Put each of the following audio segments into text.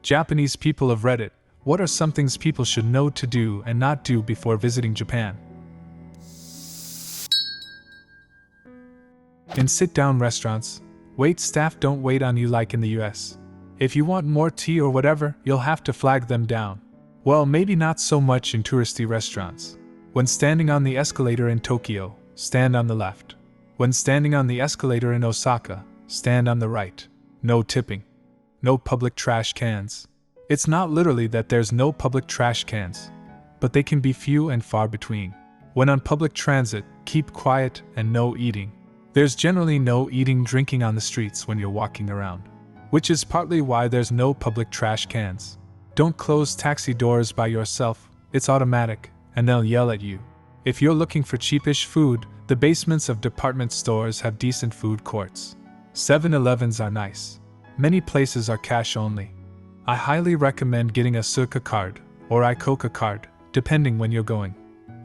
Japanese people of Reddit, what are some things people should know to do and not do before visiting Japan? In sit-down restaurants, wait staff don't wait on you like in the US. If you want more tea or whatever, you'll have to flag them down. Well, maybe not so much in touristy restaurants. When standing on the escalator in Tokyo, stand on the left. When standing on the escalator in Osaka, stand on the right. No tipping. No public trash cans. It's not literally that there's no public trash cans, but they can be few and far between. When on public transit, keep quiet and no eating. There's generally no eating, drinking on the streets when you're walking around, which is partly why there's no public trash cans. Don't close taxi doors by yourself, it's automatic, and they'll yell at you. If you're looking for cheapish food, the basements of department stores have decent food courts. 7-Elevens are nice. Many places are cash only. I highly recommend getting a Suica card, or Icoca card, depending when you're going.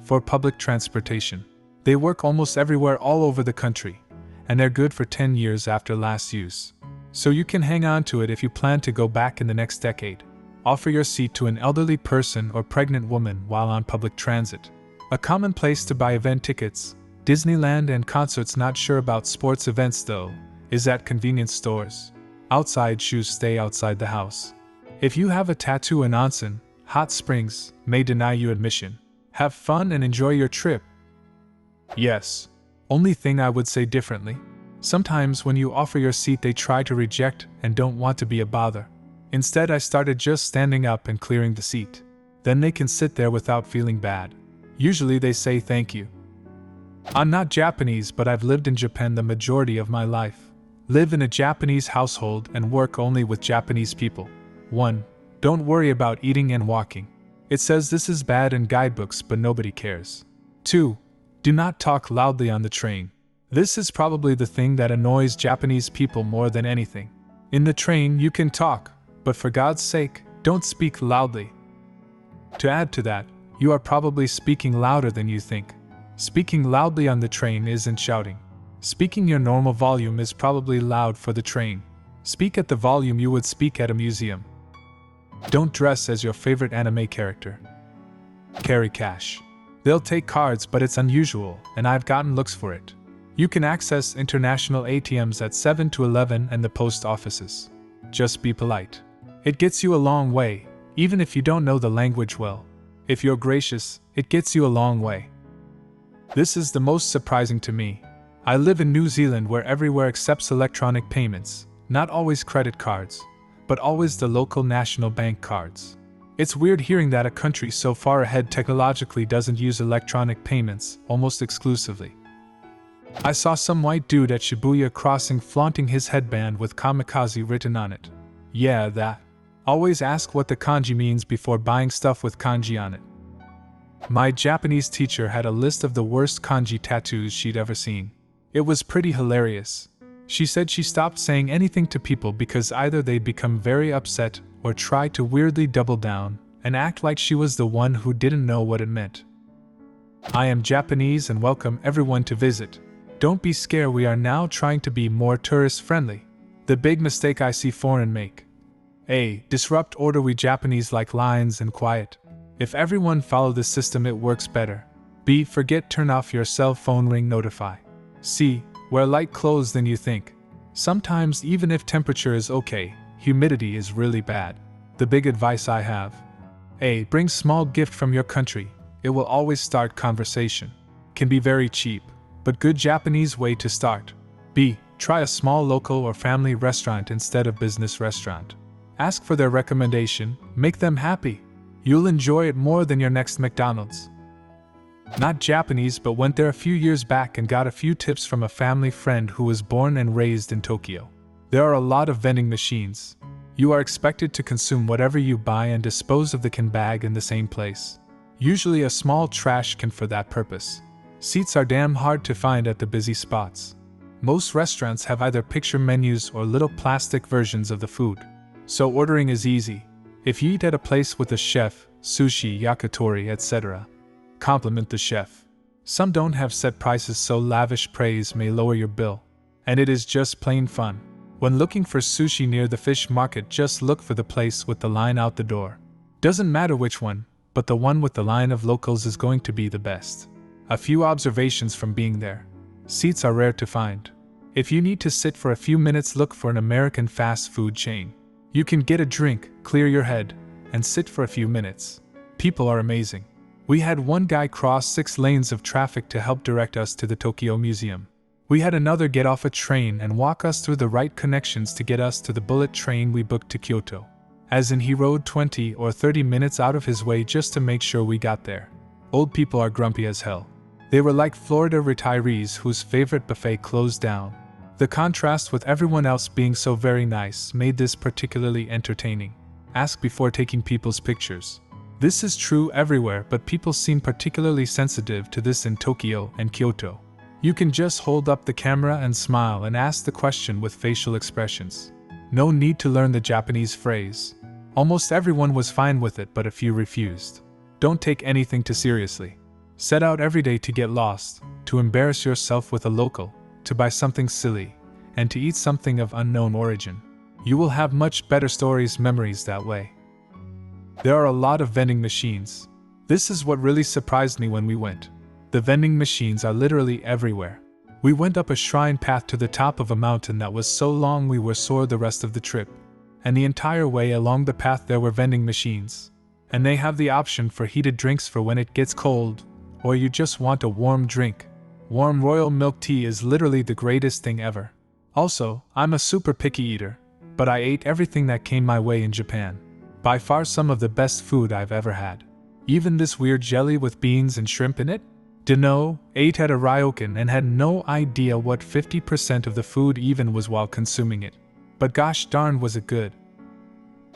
For public transportation, they work almost everywhere all over the country, and they're good for 10 years after last use. So you can hang on to it if you plan to go back in the next decade. Offer your seat to an elderly person or pregnant woman while on public transit. A common place to buy event tickets, Disneyland and concerts. Not sure about sports events though, is at convenience stores. Outside shoes stay outside the house. If you have a tattoo in onsen, hot springs may deny you admission. Have fun and enjoy your trip. Yes. Only thing I would say differently. Sometimes when you offer your seat they try to reject and don't want to be a bother. Instead I started just standing up and clearing the seat. Then they can sit there without feeling bad. Usually they say thank you. I'm not Japanese, but I've lived in Japan the majority of my life. Live in a Japanese household and work only with Japanese people. 1. Don't worry about eating and walking. It says this is bad in guidebooks but nobody cares. 2. Do not talk loudly on the train. This is probably the thing that annoys Japanese people more than anything. In the train you can talk, but for God's sake, don't speak loudly. To add to that, you are probably speaking louder than you think. Speaking loudly on the train isn't shouting. Speaking your normal volume is probably loud for the train. Speak at the volume you would speak at a museum. Don't dress as your favorite anime character. Carry cash. They'll take cards, but it's unusual, and I've gotten looks for it. You can access international ATMs at 7-Eleven and the post offices. Just be polite. It gets you a long way, even if you don't know the language well. If you're gracious, it gets you a long way. This is the most surprising to me. I live in New Zealand where everywhere accepts electronic payments, not always credit cards, but always the local national bank cards. It's weird hearing that a country so far ahead technologically doesn't use electronic payments almost exclusively. I saw some white dude at Shibuya crossing flaunting his headband with kamikaze written on it. Yeah, that. Always ask what the kanji means before buying stuff with kanji on it. My Japanese teacher had a list of the worst kanji tattoos she'd ever seen. It was pretty hilarious. She said she stopped saying anything to people because either they'd become very upset or try to weirdly double down and act like she was the one who didn't know what it meant. I am Japanese and welcome everyone to visit. Don't be scared, we are now trying to be more tourist friendly. The big mistake I see foreign make. A. Disrupt order. We Japanese like lines and quiet. If everyone follow this system it works better. B. Forget turn off your cell phone ring notify. C. Wear light clothes than you think. Sometimes even if temperature is okay, humidity is really bad. The big advice I have. A. Bring small gift from your country. It will always start conversation. Can be very cheap, but good Japanese way to start. B. Try a small local or family restaurant instead of business restaurant. Ask for their recommendation, make them happy. You'll enjoy it more than your next McDonald's. Not Japanese, but went there a few years back and got a few tips from a family friend who was born and raised in Tokyo. There are a lot of vending machines. You are expected to consume whatever you buy and dispose of the can bag in the same place. Usually a small trash can for that purpose. Seats are damn hard to find at the busy spots. Most restaurants have either picture menus or little plastic versions of the food, so ordering is easy. If you eat at a place with a chef, sushi, yakitori, etc., compliment the chef. Some don't have set prices, so lavish praise may lower your bill. And it is just plain fun. When looking for sushi near the fish market, just look for the place with the line out the door. Doesn't matter which one, but the one with the line of locals is going to be the best. A few observations from being there. Seats are rare to find. If you need to sit for a few minutes, look for an American fast food chain. You can get a drink, clear your head, and sit for a few minutes. People are amazing. We had one guy cross 6 lanes of traffic to help direct us to the Tokyo Museum. We had another get off a train and walk us through the right connections to get us to the bullet train we booked to Kyoto. As in, he rode 20 or 30 minutes out of his way just to make sure we got there. Old people are grumpy as hell. They were like Florida retirees whose favorite buffet closed down. The contrast with everyone else being so very nice made this particularly entertaining. Ask before taking people's pictures. This is true everywhere, but people seem particularly sensitive to this in Tokyo and Kyoto. You can just hold up the camera and smile and ask the question with facial expressions. No need to learn the Japanese phrase. Almost everyone was fine with it, but a few refused. Don't take anything too seriously. Set out every day to get lost, to embarrass yourself with a local, to buy something silly, and to eat something of unknown origin. You will have much better memories that way. There are a lot of vending machines. This is what really surprised me when we went. The vending machines are literally everywhere. We went up a shrine path to the top of a mountain that was so long we were sore the rest of the trip. And the entire way along the path there were vending machines. And they have the option for heated drinks for when it gets cold, or you just want a warm drink. Warm royal milk tea is literally the greatest thing ever. Also, I'm a super picky eater, but I ate everything that came my way in Japan. By far some of the best food I've ever had. Even this weird jelly with beans and shrimp in it? Dunno, ate at a ryokan and had no idea what 50% of the food even was while consuming it. But gosh darn was it good.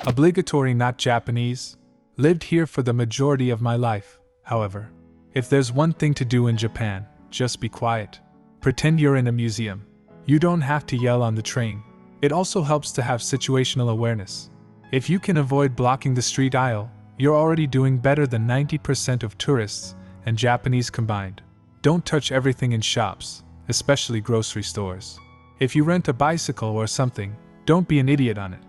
Obligatory not Japanese. Lived here for the majority of my life, however. If there's one thing to do in Japan, just be quiet. Pretend you're in a museum. You don't have to yell on the train. It also helps to have situational awareness. If you can avoid blocking the street aisle, you're already doing better than 90% of tourists and Japanese combined. Don't touch everything in shops, especially grocery stores. If you rent a bicycle or something, don't be an idiot on it.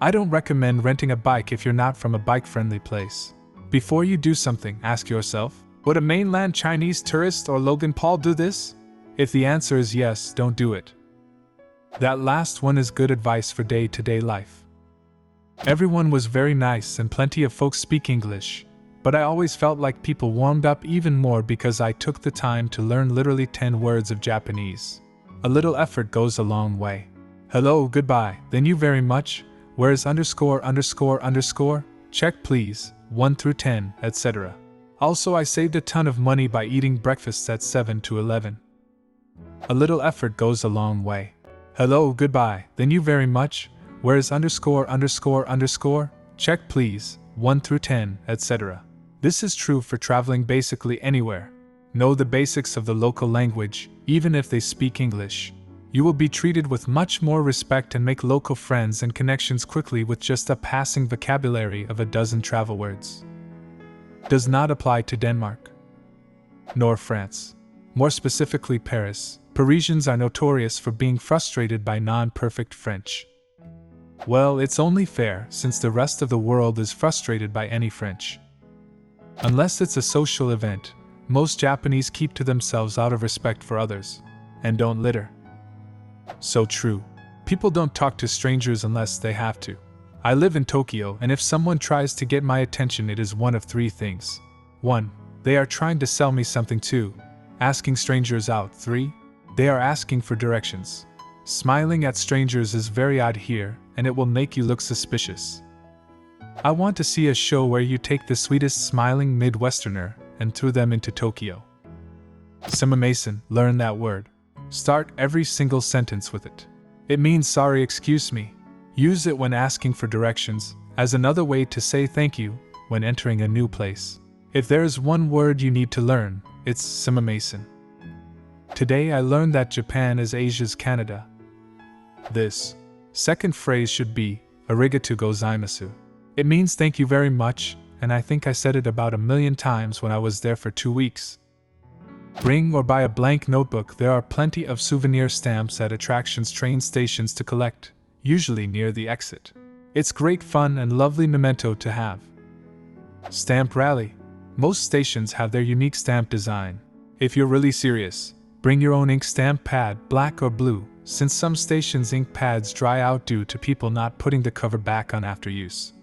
I don't recommend renting a bike if you're not from a bike-friendly place. Before you do something, ask yourself, would a mainland Chinese tourist or Logan Paul do this? If the answer is yes, don't do it. That last one is good advice for day-to-day life. Everyone was very nice and plenty of folks speak English, but I always felt like people warmed up even more because I took the time to learn literally 10 words of Japanese. A little effort goes a long way. Hello, goodbye, thank you very much, where's ____, check please, 1 through 10, etc. Also, I saved a ton of money by eating breakfasts at 7 to 11. A little effort goes a long way. Hello, goodbye, thank you very much, where's ____, check please, 1 through 10, etc. This is true for traveling basically anywhere. Know the basics of the local language, even if they speak English. You will be treated with much more respect and make local friends and connections quickly with just a passing vocabulary of a dozen travel words. Does not apply to Denmark. Nor France. More specifically Paris. Parisians are notorious for being frustrated by non-perfect French. Well, it's only fair since the rest of the world is frustrated by any French. Unless it's a social event, most Japanese keep to themselves out of respect for others. And don't litter. So true. People don't talk to strangers unless they have to. I live in Tokyo, and if someone tries to get my attention, it is one of 3 things. 1. They are trying to sell me something. 2. Asking strangers out. 3. They are asking for directions. Smiling at strangers is very odd here, and it will make you look suspicious. I want to see a show where you take the sweetest smiling Midwesterner and threw them into Tokyo. Sumimasen, learn that word. Start every single sentence with it. It means sorry, excuse me. Use it when asking for directions, as another way to say thank you when entering a new place. If there is one word you need to learn, it's sumimasen. Today I learned that Japan is Asia's Canada. This second phrase should be arigatou gozaimasu. It means thank you very much, and I think I said it about 1,000,000 times when I was there for 2 weeks. Bring or buy a blank notebook. There are plenty of souvenir stamps at attractions, train stations to collect, usually near the exit. It's great fun and lovely memento to have. Stamp rally. Most stations have their unique stamp design. If you're really serious, bring your own ink stamp pad, black or blue, since some stations' ink pads dry out due to people not putting the cover back on after use.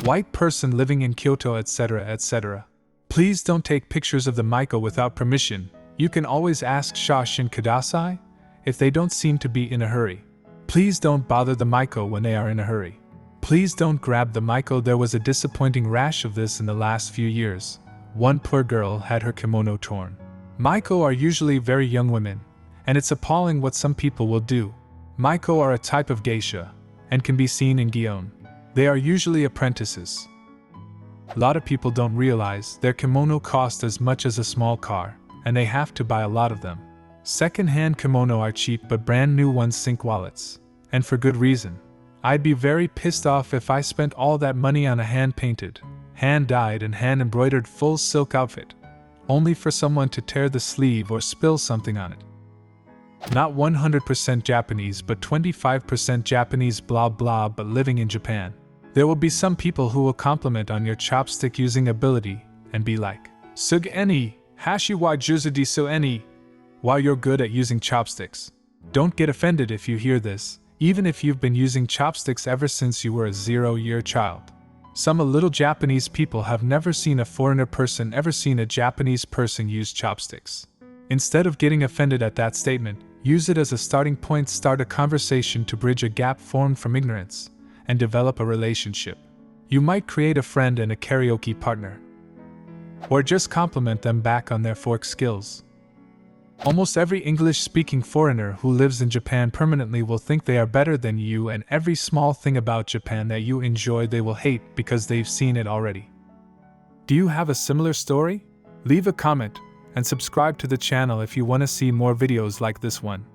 White person living in Kyoto, etc., etc. Please don't take pictures of the maiko without permission. You can always ask Shashin Kudasai if they don't seem to be in a hurry. Please don't bother the maiko when they are in a hurry. Please don't grab the maiko. There was a disappointing rash of this in the last few years. One poor girl had her kimono torn. Maiko are usually very young women, and it's appalling what some people will do. Maiko are a type of geisha, and can be seen in Gion. They are usually apprentices. A lot of people don't realize their kimono cost as much as a small car, and they have to buy a lot of them. Second-hand kimono are cheap, but brand new ones sink wallets. And for good reason. I'd be very pissed off if I spent all that money on a hand-painted, hand-dyed and hand-embroidered full silk outfit, only for someone to tear the sleeve or spill something on it. Not 100% Japanese, but 25% Japanese blah blah, but living in Japan. There will be some people who will compliment on your chopstick using ability and be like, "Sug eni, hashi wa juzudi so eni," while you're good at using chopsticks. Don't get offended if you hear this, even if you've been using chopsticks ever since you were a 0-year child. Some little Japanese people have never seen a foreigner person ever seen a Japanese person use chopsticks. Instead of getting offended at that statement, use it as a starting point. Start a conversation to bridge a gap formed from ignorance, and develop a relationship. You might create a friend and a karaoke partner. Or just compliment them back on their fork skills. Almost every English-speaking foreigner who lives in Japan permanently will think they are better than you, and every small thing about Japan that you enjoy they will hate because they've seen it already. Do you have a similar story? Leave a comment and subscribe to the channel if you want to see more videos like this one.